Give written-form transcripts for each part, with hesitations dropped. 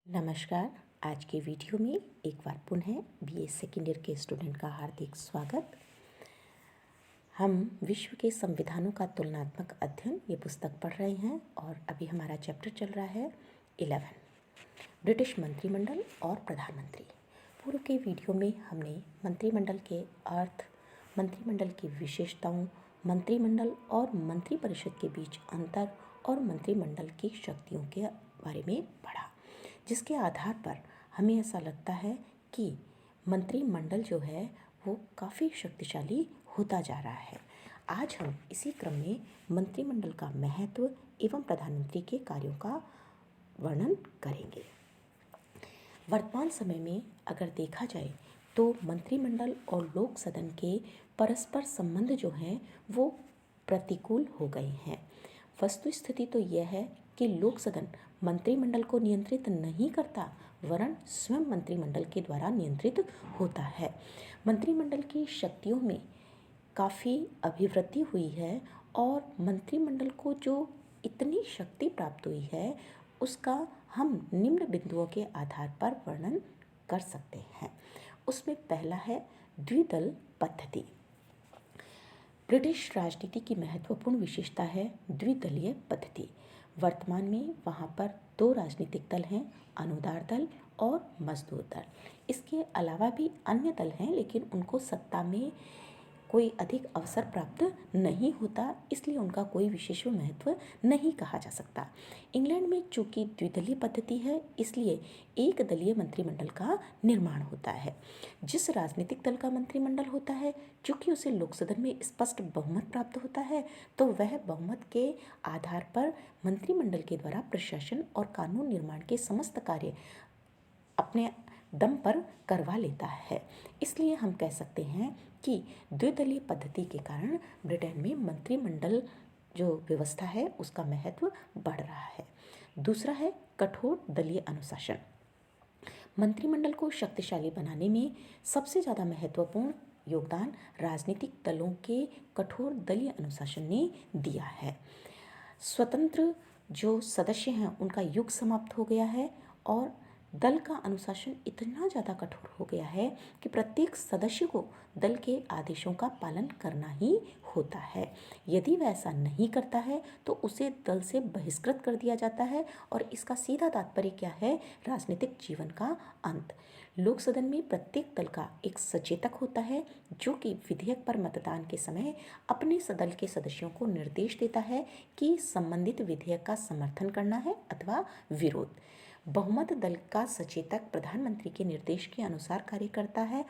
नमस्कार। आज के वीडियो में एक बार पुनः बीए सेकेंड ईयर के स्टूडेंट का हार्दिक स्वागत। हम विश्व के संविधानों का तुलनात्मक अध्ययन ये पुस्तक पढ़ रहे हैं और अभी हमारा चैप्टर चल रहा है 11 ब्रिटिश मंत्रिमंडल और प्रधानमंत्री। पूर्व के वीडियो में हमने मंत्रिमंडल के अर्थ, मंत्रिमंडल की विशेषताओं, मंत्रिमंडल और मंत्रिपरिषद के बीच अंतर और मंत्रिमंडल की शक्तियों के बारे में पढ़ा, जिसके आधार पर हमें ऐसा लगता है कि मंत्रिमंडल जो है वो काफ़ी शक्तिशाली होता जा रहा है। आज हम इसी क्रम में मंत्रिमंडल का महत्व एवं प्रधानमंत्री के कार्यों का वर्णन करेंगे। वर्तमान समय में अगर देखा जाए तो मंत्रिमंडल और लोक सदन के परस्पर संबंध जो हैं वो प्रतिकूल हो गए हैं। वस्तु स्थिति तो यह है कि लोक सदन मंत्रिमंडल को नियंत्रित नहीं करता, वरन स्वयं मंत्रिमंडल के द्वारा नियंत्रित होता है। मंत्रिमंडल की शक्तियों में काफ़ी अभिवृद्धि हुई है और मंत्रिमंडल को जो इतनी शक्ति प्राप्त हुई है उसका हम निम्न बिंदुओं के आधार पर वर्णन कर सकते हैं। उसमें पहला है द्विदल पद्धति। ब्रिटिश राजनीति की महत्वपूर्ण विशेषता है द्विदलीय पद्धति। वर्तमान में वहाँ पर दो राजनीतिक दल हैं, अनुदार दल और मजदूर दल। इसके अलावा भी अन्य दल हैं, लेकिन उनको सत्ता में कोई अधिक अवसर प्राप्त नहीं होता, इसलिए उनका कोई विशेष महत्व नहीं कहा जा सकता। इंग्लैंड में चूंकि द्विदलीय पद्धति है, इसलिए एक दलीय मंत्रिमंडल का निर्माण होता है। जिस राजनीतिक दल का मंत्रिमंडल होता है, चूंकि उसे लोकसदन में स्पष्ट बहुमत प्राप्त होता है, तो वह बहुमत के आधार पर मंत्रिमंडल के द्वारा प्रशासन और कानून निर्माण के समस्त कार्य अपने दम पर करवा लेता है। इसलिए हम कह सकते हैं कि द्विदलीय पद्धति के कारण ब्रिटेन में मंत्रिमंडल जो व्यवस्था है उसका महत्व बढ़ रहा है। दूसरा है कठोर दलीय अनुशासन। मंत्रिमंडल को शक्तिशाली बनाने में सबसे ज़्यादा महत्वपूर्ण योगदान राजनीतिक दलों के कठोर दलीय अनुशासन ने दिया है। स्वतंत्र जो सदस्य हैं उनका युग समाप्त हो गया है और दल का अनुशासन इतना ज़्यादा कठोर हो गया है कि प्रत्येक सदस्य को दल के आदेशों का पालन करना ही होता है। यदि वह ऐसा नहीं करता है तो उसे दल से बहिष्कृत कर दिया जाता है और इसका सीधा तात्पर्य क्या है? राजनीतिक जीवन का अंत। लोक सदन में प्रत्येक दल का एक सचेतक होता है जो कि विधेयक पर मतदान के समय अपने दल के सदस्यों को निर्देश देता है कि संबंधित विधेयक का समर्थन करना है अथवा विरोध। बहुमत दल का सचेतक प्रधानमंत्री के निर्देश के अनुसार कार्य करता है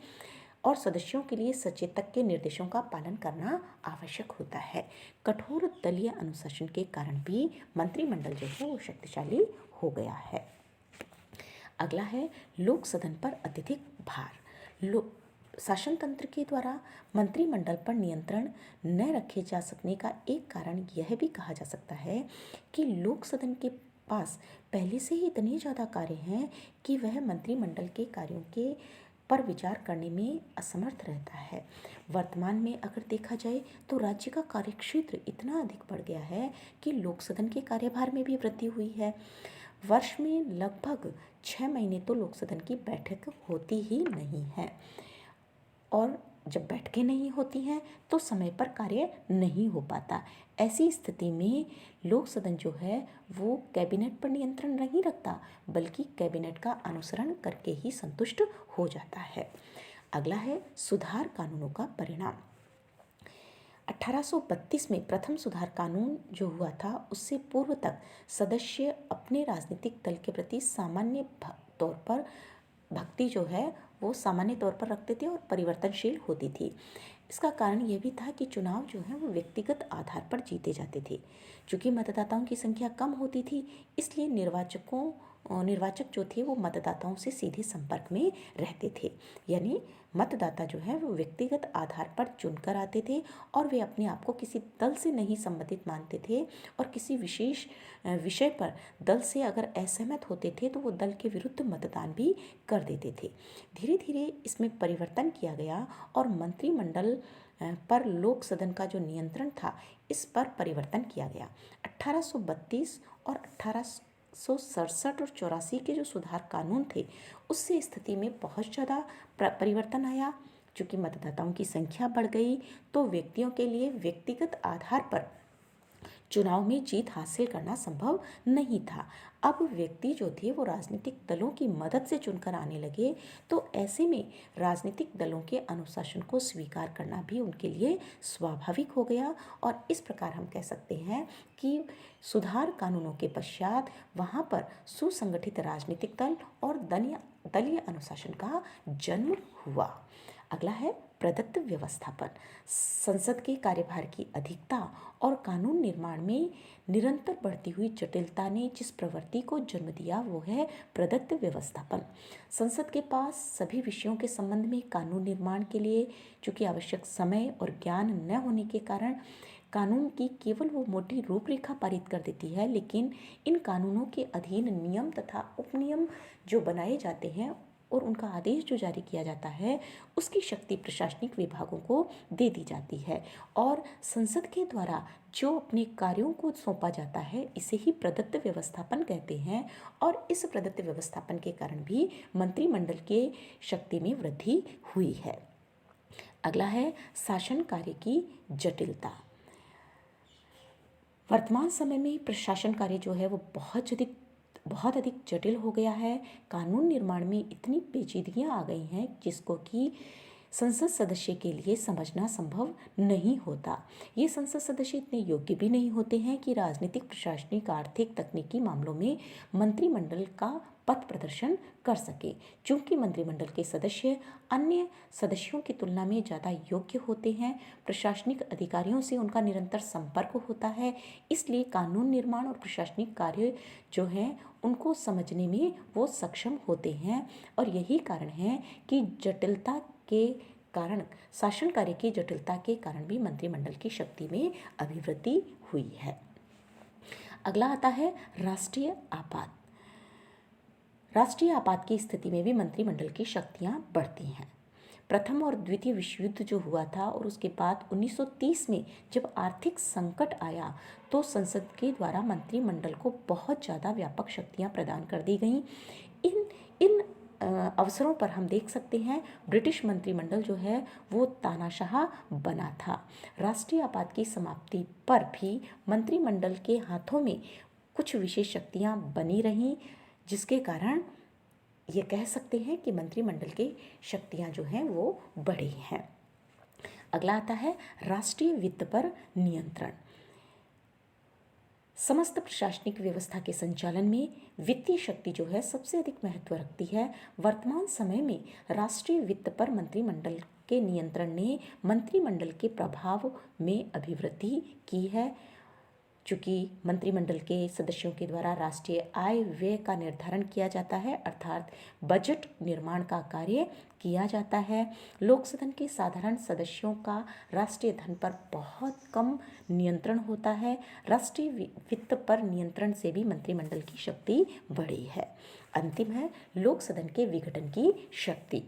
और सदस्यों के लिए सचेतक के निर्देशों का पालन करना आवश्यक होता है। कठोर दलीय अनुशासन के कारण भी मंत्रिमंडल जो है वो शक्तिशाली हो गया है। अगला है लोक सदन पर अत्यधिक भार। शासन तंत्र के द्वारा मंत्रिमंडल पर नियंत्रण न रखे जा सकने का एक कारण यह भी कहा जा सकता है कि लोक सदन के पास पहले से ही इतने ज़्यादा कार्य हैं कि वह मंत्रिमंडल के कार्यों के पर विचार करने में असमर्थ रहता है। वर्तमान में अगर देखा जाए तो राज्य का कार्यक्षेत्र इतना अधिक बढ़ गया है कि लोक सदन के कार्यभार में भी वृद्धि हुई है। वर्ष में लगभग 6 महीने तो लोक सदन की बैठक होती ही नहीं है और जब बैठकें नहीं होती हैं तो समय पर कार्य नहीं हो पाता। ऐसी स्थिति में लोक सदन जो है वो कैबिनेट पर नियंत्रण नहीं रखता, बल्कि कैबिनेट का अनुसरण करके ही संतुष्ट हो जाता है। अगला है सुधार कानूनों का परिणाम। 1832 में प्रथम सुधार कानून जो हुआ था उससे पूर्व तक सदस्य अपने राजनीतिक दल के प्रति सामान्य तौर पर भक्ति जो है वो सामान्य तौर पर रखते थे और परिवर्तनशील होती थी। इसका कारण यह भी था कि चुनाव जो है वो व्यक्तिगत आधार पर जीते जाते थे। चूँकि मतदाताओं की संख्या कम होती थी, इसलिए निर्वाचक जो थे वो मतदाताओं से सीधे संपर्क में रहते थे। यानी मतदाता जो है वो व्यक्तिगत आधार पर चुनकर आते थे और वे अपने आप को किसी दल से नहीं संबंधित मानते थे और किसी विशेष विषय पर दल से अगर असहमत होते थे तो वो दल के विरुद्ध मतदान भी कर देते थे। धीरे धीरे इसमें परिवर्तन किया गया और मंत्रिमंडल पर लोक सदन का जो नियंत्रण था इस पर परिवर्तन किया गया। 1832 और 1967 और 84 के जो सुधार कानून थे उससे स्थिति में बहुत ज़्यादा परिवर्तन आया। चूँकि मतदाताओं की संख्या बढ़ गई तो व्यक्तियों के लिए व्यक्तिगत आधार पर चुनाव में जीत हासिल करना संभव नहीं था। अब व्यक्ति जो थे वो राजनीतिक दलों की मदद से चुनकर आने लगे, तो ऐसे में राजनीतिक दलों के अनुशासन को स्वीकार करना भी उनके लिए स्वाभाविक हो गया। और इस प्रकार हम कह सकते हैं कि सुधार कानूनों के पश्चात वहाँ पर सुसंगठित राजनीतिक दल और दलीय अनुशासन का जन्म हुआ। अगला है प्रदत्त व्यवस्थापन। संसद के कार्यभार की अधिकता और कानून निर्माण में निरंतर बढ़ती हुई जटिलता ने जिस प्रवृत्ति को जन्म दिया वो है प्रदत्त व्यवस्थापन। संसद के पास सभी विषयों के संबंध में कानून निर्माण के लिए चूँकि आवश्यक समय और ज्ञान न होने के कारण कानून की केवल वो मोटी रूपरेखा पारित कर देती है, लेकिन इन कानूनों के अधीन नियम तथा उपनियम जो बनाए जाते हैं और उनका आदेश जो जारी किया जाता है उसकी शक्ति प्रशासनिक विभागों को दे दी जाती है। और संसद के द्वारा जो अपने कार्यों को सौंपा जाता है इसे ही प्रदत्त व्यवस्थापन कहते हैं। और इस प्रदत्त व्यवस्थापन के कारण भी मंत्रिमंडल के शक्ति में वृद्धि हुई है। अगला है शासन कार्य की जटिलता। वर्तमान समय में प्रशासन कार्य जो है वो बहुत अधिक जटिल हो गया है। कानून निर्माण में इतनी पेचीदगियां आ गई हैं जिसको कि संसद सदस्य के लिए समझना संभव नहीं होता। ये संसद सदस्य इतने योग्य भी नहीं होते हैं कि राजनीतिक, प्रशासनिक, आर्थिक, तकनीकी मामलों में मंत्रिमंडल का पथ प्रदर्शन कर सके। चूंकि मंत्रिमंडल के सदस्य अन्य सदस्यों की तुलना में ज़्यादा योग्य होते हैं, प्रशासनिक अधिकारियों से उनका निरंतर संपर्क होता है, इसलिए कानून निर्माण और प्रशासनिक कार्य जो हैं उनको समझने में वो सक्षम होते हैं। और यही कारण है कि जटिलता के कारण, शासन कार्य की जटिलता के कारण भी मंत्रिमंडल की शक्ति में अभिवृद्धि हुई है। अगला आता है राष्ट्रीय आपात। राष्ट्रीय आपात की स्थिति में भी मंत्रिमंडल की शक्तियां बढ़ती हैं। प्रथम और द्वितीय विश्व युद्ध जो हुआ था और उसके बाद 1930 में जब आर्थिक संकट आया तो संसद के द्वारा मंत्रिमंडल को बहुत ज़्यादा व्यापक शक्तियां प्रदान कर दी गईं। इन अवसरों पर हम देख सकते हैं ब्रिटिश मंत्रिमंडल जो है वो तानाशाह बना था। राष्ट्रीय आपात की समाप्ति पर भी मंत्रिमंडल के हाथों में कुछ विशेष शक्तियां बनी रहीं, जिसके कारण ये कह सकते हैं कि मंत्रिमंडल की शक्तियां जो हैं वो बढ़ी हैं। अगला आता है राष्ट्रीय वित्त पर नियंत्रण। समस्त प्रशासनिक व्यवस्था के संचालन में वित्तीय शक्ति जो है सबसे अधिक महत्व रखती है। वर्तमान समय में राष्ट्रीय वित्त पर मंत्रिमंडल के नियंत्रण ने मंत्रिमंडल के प्रभाव में अभिवृद्धि की है। चूँकि मंत्रिमंडल के सदस्यों के द्वारा राष्ट्रीय आय व्यय का निर्धारण किया जाता है, अर्थात बजट निर्माण का कार्य किया जाता है। लोक सदन के साधारण सदस्यों का राष्ट्रीय धन पर बहुत कम नियंत्रण होता है। राष्ट्रीय वित्त पर नियंत्रण से भी मंत्रिमंडल की शक्ति बढ़ी है। अंतिम है लोक सदन के विघटन की शक्ति।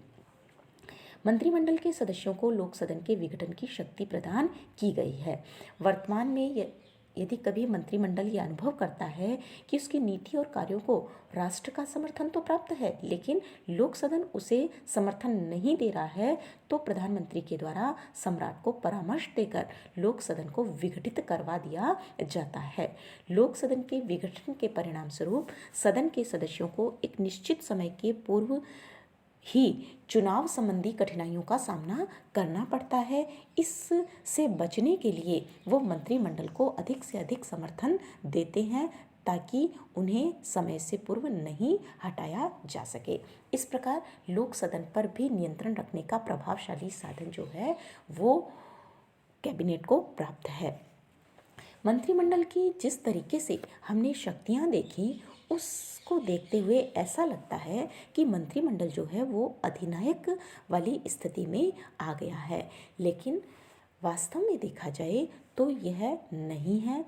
मंत्रिमंडल के सदस्यों को लोक सदन के विघटन की शक्ति प्रदान की गई है। वर्तमान में यदि कभी मंत्रिमंडल ये अनुभव करता है कि उसकी नीति और कार्यों को राष्ट्र का समर्थन तो प्राप्त है लेकिन लोक सदन उसे समर्थन नहीं दे रहा है, तो प्रधानमंत्री के द्वारा सम्राट को परामर्श देकर लोक सदन को विघटित करवा दिया जाता है। लोक सदन के विघटन के परिणाम स्वरूप सदन के सदस्यों को एक निश्चित समय के पूर्व ही चुनाव संबंधी कठिनाइयों का सामना करना पड़ता है। इससे बचने के लिए वो मंत्रिमंडल को अधिक से अधिक समर्थन देते हैं ताकि उन्हें समय से पूर्व नहीं हटाया जा सके। इस प्रकार लोक सदन पर भी नियंत्रण रखने का प्रभावशाली साधन जो है वो कैबिनेट को प्राप्त है। मंत्रिमंडल की जिस तरीके से हमने शक्तियां देखी उसको देखते हुए ऐसा लगता है कि मंत्रिमंडल जो है वो अधिनायक वाली स्थिति में आ गया है, लेकिन वास्तव में देखा जाए तो यह नहीं है।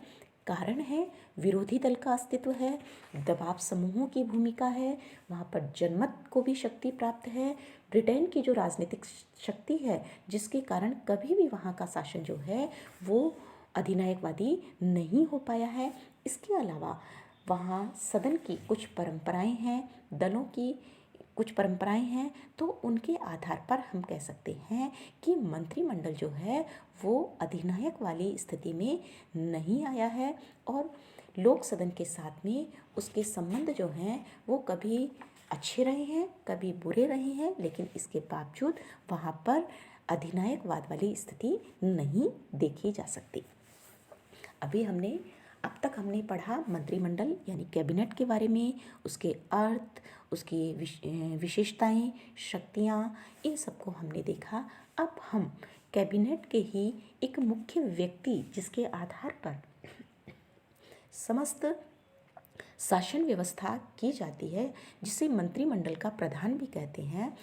कारण है विरोधी दल का अस्तित्व है, दबाव समूहों की भूमिका है, वहाँ पर जनमत को भी शक्ति प्राप्त है, ब्रिटेन की जो राजनीतिक शक्ति है जिसके कारण कभी भी वहाँ का शासन जो है वो अधिनायकवादी नहीं हो पाया है। इसके अलावा वहाँ सदन की कुछ परंपराएं हैं, दलों की कुछ परंपराएं हैं, तो उनके आधार पर हम कह सकते हैं कि मंत्रिमंडल जो है वो अधिनायक वाली स्थिति में नहीं आया है और लोक सदन के साथ में उसके संबंध जो हैं वो कभी अच्छे रहे हैं, कभी बुरे रहे हैं, लेकिन इसके बावजूद वहाँ पर अधिनायकवाद वाली स्थिति नहीं देखी जा सकती। अब तक हमने पढ़ा मंत्रिमंडल यानी कैबिनेट के बारे में, उसके अर्थ, उसकी विशेषताएं, शक्तियां, इन सबको हमने देखा। अब हम कैबिनेट के ही एक मुख्य व्यक्ति जिसके आधार पर समस्त शासन व्यवस्था की जाती है, जिसे मंत्रिमंडल का प्रधान भी कहते हैं,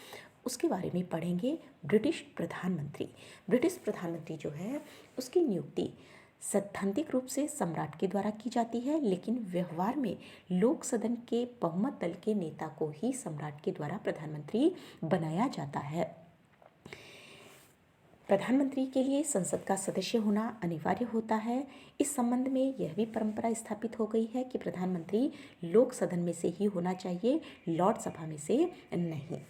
उसके बारे में पढ़ेंगे। ब्रिटिश प्रधानमंत्री जो है उसकी नियुक्ति सैद्धांतिक रूप से सम्राट के द्वारा की जाती है, लेकिन व्यवहार में लोक सदन के बहुमत दल के नेता को ही सम्राट के द्वारा प्रधानमंत्री बनाया जाता है। प्रधानमंत्री के लिए संसद का सदस्य होना अनिवार्य होता है। इस संबंध में यह भी परंपरा स्थापित हो गई है कि प्रधानमंत्री लोक सदन में से ही होना चाहिए, लॉर्ड सभा में से नहीं।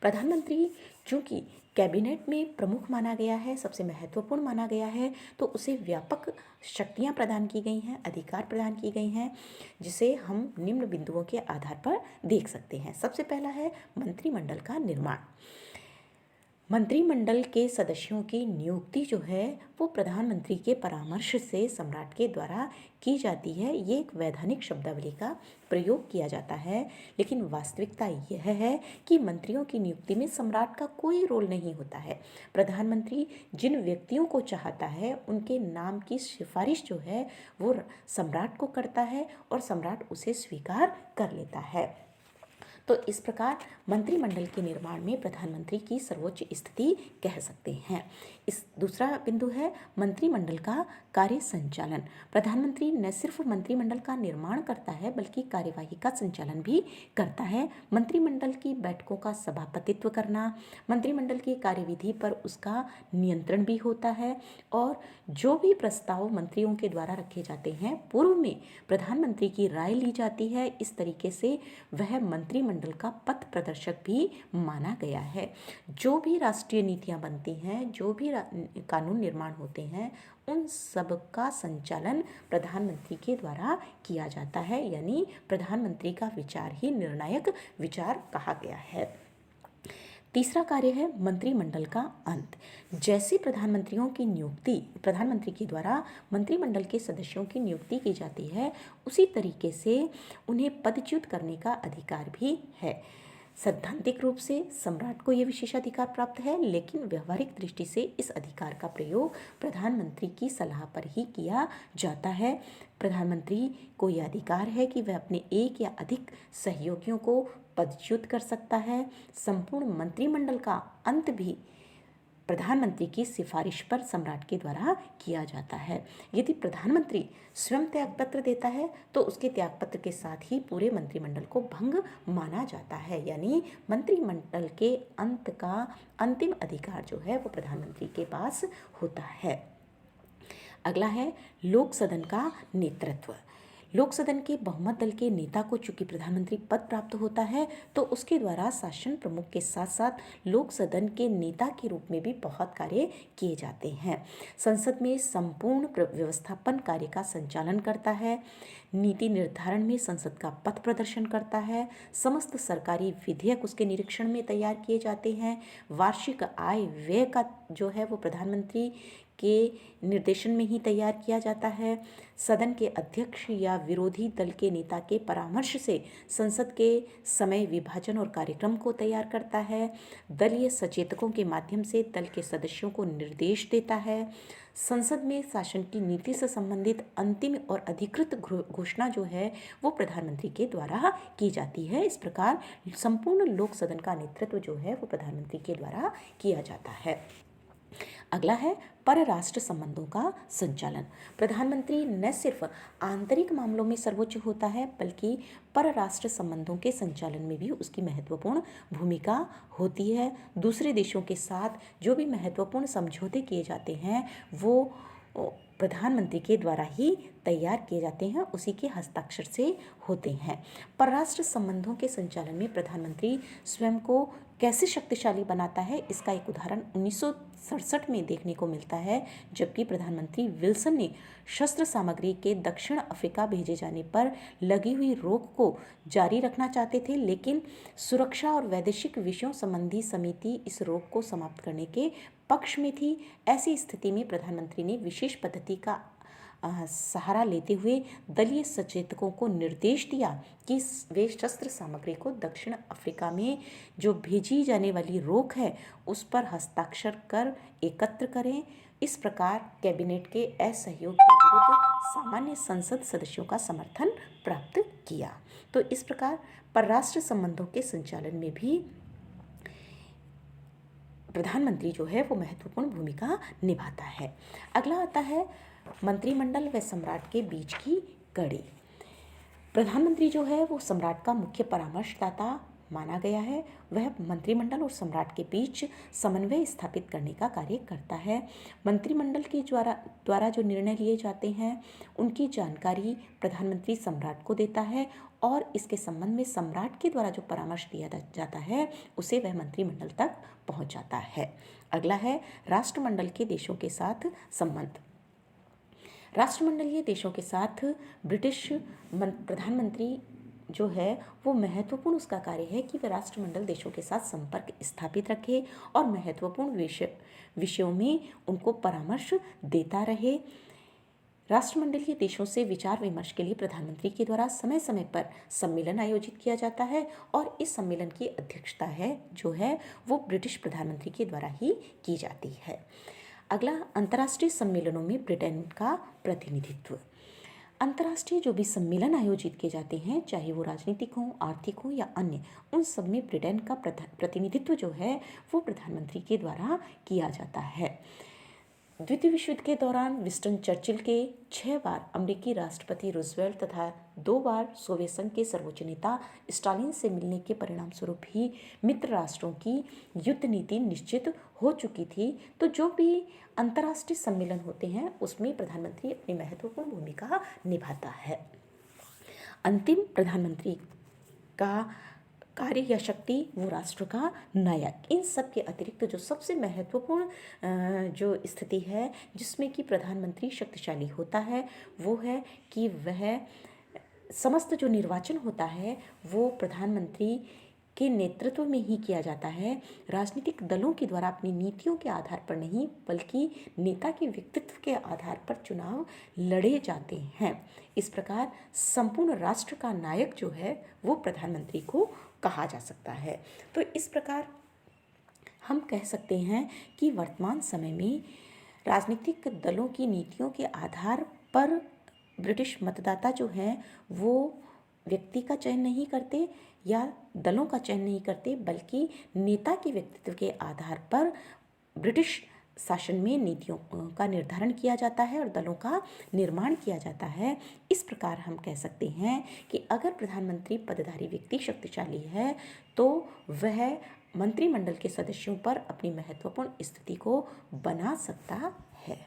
प्रधानमंत्री चूंकि कैबिनेट में प्रमुख माना गया है, सबसे महत्वपूर्ण माना गया है, तो उसे व्यापक शक्तियां प्रदान की गई हैं, अधिकार प्रदान की गई हैं, जिसे हम निम्न बिंदुओं के आधार पर देख सकते हैं। सबसे पहला है मंत्रिमंडल का निर्माण। मंत्रिमंडल के सदस्यों की नियुक्ति जो है वो प्रधानमंत्री के परामर्श से सम्राट के द्वारा की जाती है। ये एक वैधानिक शब्दावली का प्रयोग किया जाता है, लेकिन वास्तविकता यह है कि मंत्रियों की नियुक्ति में सम्राट का कोई रोल नहीं होता है। प्रधानमंत्री जिन व्यक्तियों को चाहता है उनके नाम की सिफारिश जो है वो सम्राट को करता है और सम्राट उसे स्वीकार कर लेता है। तो इस प्रकार मंत्रिमंडल के निर्माण में प्रधानमंत्री की सर्वोच्च स्थिति कह सकते हैं। इस दूसरा बिंदु है मंत्रिमंडल का कार्य संचालन। प्रधानमंत्री न सिर्फ मंत्रिमंडल का निर्माण करता है बल्कि कार्यवाही का संचालन भी करता है। मंत्रिमंडल की बैठकों का सभापतित्व करना, मंत्रिमंडल की कार्यविधि पर उसका नियंत्रण भी होता है और जो भी प्रस्ताव मंत्रियों के द्वारा रखे जाते हैं पूर्व में प्रधानमंत्री की राय ली जाती है। इस तरीके से वह मंत्रिमंडल का पथ प्रदर्शक भी माना गया है। जो भी राष्ट्रीय नीतियां बनती हैं, जो भी कानून निर्माण होते हैं, उन सब का संचालन प्रधानमंत्री के द्वारा किया जाता है, यानी प्रधानमंत्री का विचार ही निर्णायक विचार कहा गया है। तीसरा कार्य है मंत्रिमंडल का अंत। जैसे प्रधानमंत्री के द्वारा मंत्रिमंडल के सदस्यों की नियुक्ति की जाती है, उसी तरीके से उन्हें पदच्युत करने का अधिकार भी है। सैद्धांतिक रूप से सम्राट को यह विशेषाधिकार प्राप्त है, लेकिन व्यवहारिक दृष्टि से इस अधिकार का प्रयोग प्रधानमंत्री की सलाह पर ही किया जाता है। प्रधानमंत्री को यह अधिकार है कि वह अपने एक या अधिक सहयोगियों को पदच्युत कर सकता है। संपूर्ण मंत्रिमंडल का अंत भी प्रधानमंत्री की सिफारिश पर सम्राट के द्वारा किया जाता है। यदि प्रधानमंत्री स्वयं त्यागपत्र देता है तो उसके त्यागपत्र के साथ ही पूरे मंत्रिमंडल को भंग माना जाता है, यानी मंत्रिमंडल के अंत का अंतिम अधिकार जो है वो प्रधानमंत्री के पास होता है। अगला है लोक सदन का नेतृत्व। लोक सदन के बहुमत दल के नेता को चूंकि प्रधानमंत्री पद प्राप्त होता है तो उसके द्वारा शासन प्रमुख के साथ साथ लोक सदन के नेता के रूप में भी बहुत कार्य किए जाते हैं। संसद में संपूर्ण व्यवस्थापन कार्य का संचालन करता है, नीति निर्धारण में संसद का पथ प्रदर्शन करता है, समस्त सरकारी विधेयक उसके निरीक्षण में तैयार किए जाते हैं, वार्षिक आय व्यय का जो है वो प्रधानमंत्री के निर्देशन में ही तैयार किया जाता है, सदन के अध्यक्ष या विरोधी दल के नेता के परामर्श से संसद के समय विभाजन और कार्यक्रम को तैयार करता है, दलीय सचेतकों के माध्यम से दल के सदस्यों को निर्देश देता है, संसद में शासन की नीति से संबंधित अंतिम और अधिकृत घोषणा जो है वो प्रधानमंत्री के द्वारा की जाती है। इस प्रकार संपूर्ण लोक सदन का नेतृत्व जो है वो प्रधानमंत्री के द्वारा किया जाता है। अगला है परराष्ट्र संबंधों का संचालन। प्रधानमंत्री न सिर्फ आंतरिक मामलों में सर्वोच्च होता है बल्कि परराष्ट्र संबंधों के संचालन में भी उसकी महत्वपूर्ण भूमिका होती है। दूसरे देशों के साथ जो भी महत्वपूर्ण समझौते किए जाते हैं वो प्रधानमंत्री के द्वारा ही तैयार किए जाते हैं, उसी के हस्ताक्षर से होते हैं। परराष्ट्र संबंधों के संचालन में प्रधानमंत्री स्वयं को कैसे शक्तिशाली बनाता है, इसका एक उदाहरण 1967 में देखने को मिलता है, जबकि प्रधानमंत्री विल्सन ने शस्त्र सामग्री के दक्षिण अफ्रीका भेजे जाने पर लगी हुई रोक को जारी रखना चाहते थे, लेकिन सुरक्षा और वैदेशिक विषयों संबंधी समिति इस रोक को समाप्त करने के पक्ष में थी। ऐसी स्थिति में प्रधानमंत्री ने विशेष पद्धति का सहारा लेते हुए दलीय सचेतकों को निर्देश दिया कि वे शस्त्र सामग्री को दक्षिण अफ्रीका में जो भेजी जाने वाली रोक है उस पर हस्ताक्षर कर एकत्र करें। इस प्रकार कैबिनेट के असहयोग के विरुद्ध सामान्य संसद सदस्यों का समर्थन प्राप्त किया। तो इस प्रकार परराष्ट्र संबंधों के संचालन में भी प्रधानमंत्री जो है वो महत्वपूर्ण भूमिका निभाता है। अगला आता है मंत्रिमंडल व सम्राट के बीच की कड़ी। प्रधानमंत्री जो है वो सम्राट का मुख्य परामर्शदाता माना गया है। वह मंत्रिमंडल और सम्राट के बीच समन्वय स्थापित करने का कार्य करता है। मंत्रिमंडल के द्वारा जो निर्णय लिए जाते हैं उनकी जानकारी प्रधानमंत्री सम्राट को देता है और इसके संबंध में सम्राट के द्वारा जो परामर्श दिया जाता है उसे वह मंत्रिमंडल तक पहुंच जाता है। अगला है राष्ट्रमंडल के देशों के साथ संबंध। राष्ट्रमंडलीय देशों के साथ ब्रिटिश प्रधानमंत्री जो है वो महत्वपूर्ण उसका कार्य है कि वह राष्ट्रमंडल देशों के साथ संपर्क स्थापित रखे और महत्वपूर्ण विषयों में उनको परामर्श देता रहे। राष्ट्रमंडलीय देशों से विचार विमर्श के लिए प्रधानमंत्री के द्वारा समय समय पर सम्मेलन आयोजित किया जाता है और इस सम्मेलन की अध्यक्षता है जो है वो ब्रिटिश प्रधानमंत्री के द्वारा ही की जाती है। अगला अंतर्राष्ट्रीय सम्मेलनों में ब्रिटेन का प्रतिनिधित्व। अंतर्राष्ट्रीय जो भी सम्मेलन आयोजित किए जाते हैं चाहे वो राजनीतिक हों, आर्थिक हों या अन्य, उन सब में ब्रिटेन का प्रतिनिधित्व जो है वो प्रधानमंत्री के द्वारा किया जाता है। द्वितीय विश्व युद्ध के दौरान विंस्टन चर्चिल के 6 बार अमेरिकी राष्ट्रपति रूजवेल्ट तथा 2 बार सोवियत संघ के सर्वोच्च नेता स्टालिन से मिलने के परिणाम स्वरूप ही मित्र राष्ट्रों की युद्ध नीति निश्चित हो चुकी थी। तो जो भी अंतर्राष्ट्रीय सम्मेलन होते हैं उसमें प्रधानमंत्री अपनी महत्वपूर्ण भूमिका निभाता है। अंतिम प्रधानमंत्री का कार्य या शक्ति वो राष्ट्र का नायक। इन सब के अतिरिक्त जो सबसे महत्वपूर्ण जो स्थिति है जिसमें कि प्रधानमंत्री शक्तिशाली होता है वो है कि वह समस्त जो निर्वाचन होता है वो प्रधानमंत्री के नेतृत्व में ही किया जाता है। राजनीतिक दलों के द्वारा अपनी नीतियों के आधार पर नहीं बल्कि नेता के व्यक्तित्व के आधार पर चुनाव लड़े जाते हैं। इस प्रकार संपूर्ण राष्ट्र का नायक जो है वो प्रधानमंत्री को कहा जा सकता है। तो इस प्रकार हम कह सकते हैं कि वर्तमान समय में राजनीतिक दलों की नीतियों के आधार पर ब्रिटिश मतदाता जो हैं वो व्यक्ति का चयन नहीं करते या दलों का चयन नहीं करते बल्कि नेता के व्यक्तित्व के आधार पर ब्रिटिश शासन में नीतियों का निर्धारण किया जाता है और दलों का निर्माण किया जाता है। इस प्रकार हम कह सकते हैं कि अगर प्रधानमंत्री पदधारी व्यक्ति शक्तिशाली है तो वह मंत्रिमंडल के सदस्यों पर अपनी महत्वपूर्ण स्थिति को बना सकता है।